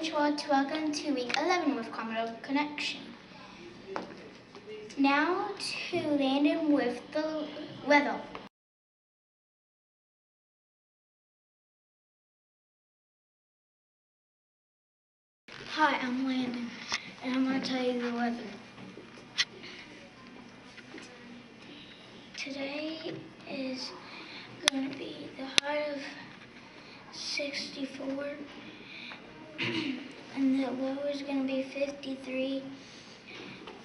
Mitchell to welcome to week 11 with Commodore Connection. Now to Landon with the weather. Hi, I'm Landon, and I'm going to tell you the weather. Today is going to be the high of 64, and the low is going to be 53.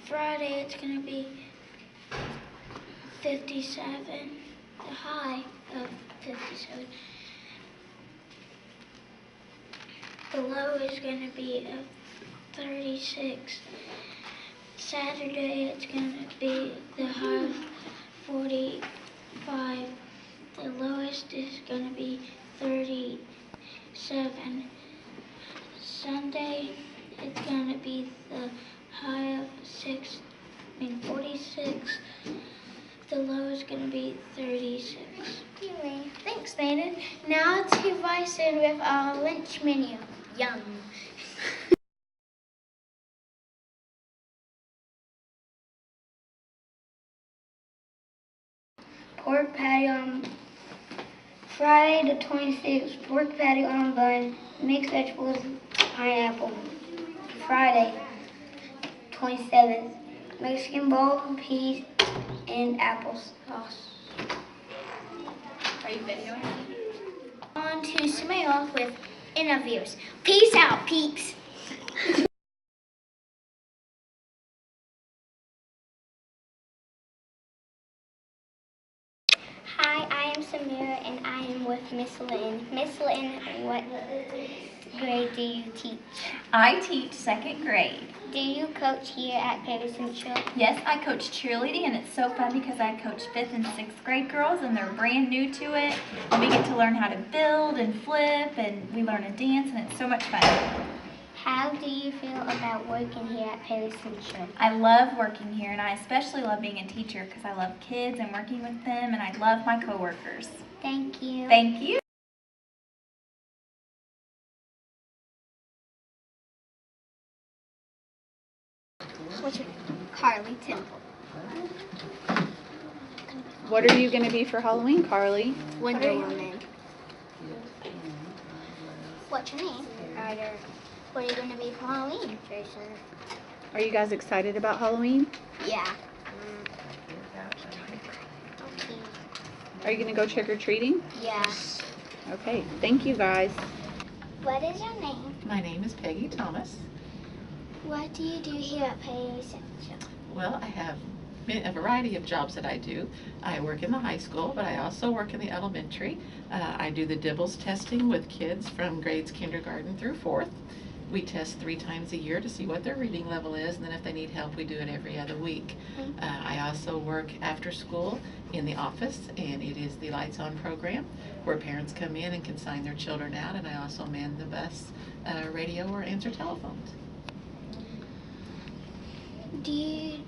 Friday it's going to be 57, the high of 57. The low is going to be 36. Saturday it's going to be the high of 45. The lowest is going to be 37. Sunday it's going to be the high of 46. The low is going to be 36. Anyway, thanks, Landon. Now to Bison with our lunch menu. Yum. Pork patty on Friday the 26th. Pork patty on bun, mixed vegetables, pineapple. Friday 27th. Mexican bowl, peas, and applesauce. Are you videoing? On to Samaya with interviews. Peace out, peeps. Hi, I am Samira and I am with Miss Lynn. Miss Lynn, what grade do you teach? I teach second grade. Do you coach here at Perry Central? Yes, I coach cheerleading, and it's so fun because I coach 5th and 6th grade girls, and they're brand new to it. And we get to learn how to build and flip, and we learn to dance, and it's so much fun. How do you feel about working here at Perry Central? I love working here, and I especially love being a teacher because I love kids and working with them, and I love my coworkers. Thank you. Thank you. What's your name? Carly Temple. What are you going to be for Halloween, Carly? Wonder Woman. What's your name? Ryder. What are you going to be for Halloween? Jason. Are you guys excited about Halloween? Yeah. Okay. Are you going to go trick-or-treating? Yeah. Okay, thank you guys. What is your name? My name is Peggy Thomas. What do you do here at Perry Central? Well, I have a variety of jobs that I do. I work in the high school, but I also work in the elementary. I do the DIBELS testing with kids from grades kindergarten through 4th. We test 3 times a year to see what their reading level is, and then if they need help, we do it every other week. I also work after school in the office, and it is the Lights On program where parents come in and can sign their children out, and I also man the bus, radio, or answer telephones. Do you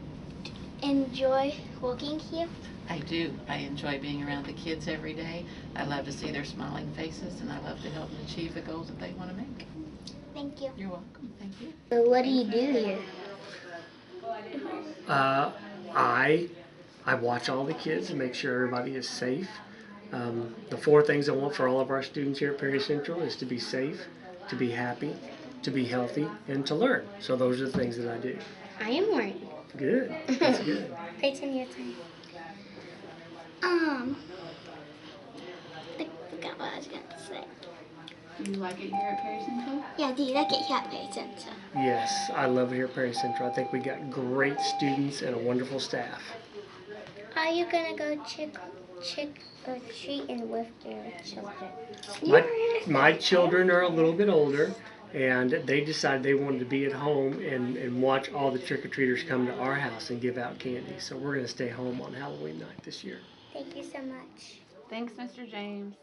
enjoy working here? I do. I enjoy being around the kids every day. I love to see their smiling faces, and I love to help them achieve the goals that they want to make. Thank you. You're welcome. Thank you. So what do you do here? I watch all the kids and make sure everybody is safe. The 4 things I want for all of our students here at Perry Central is to be safe, to be happy, to be healthy, and to learn. So those are the things that I do. I am learning. Good. That's good. Peyton, your turn. I forgot what I was going to say. Do you like it here at Perry Central? Yeah, do you like it here at Perry Central? Yes, I love it here at Perry Central. I think we got great students and a wonderful staff. Are you going to go trick or treating with your children? My children are a little bit older, and they decided they wanted to be at home and watch all the trick-or-treaters come to our house and give out candy. So we're going to stay home on Halloween night this year. Thank you so much. Thanks, Mr. James.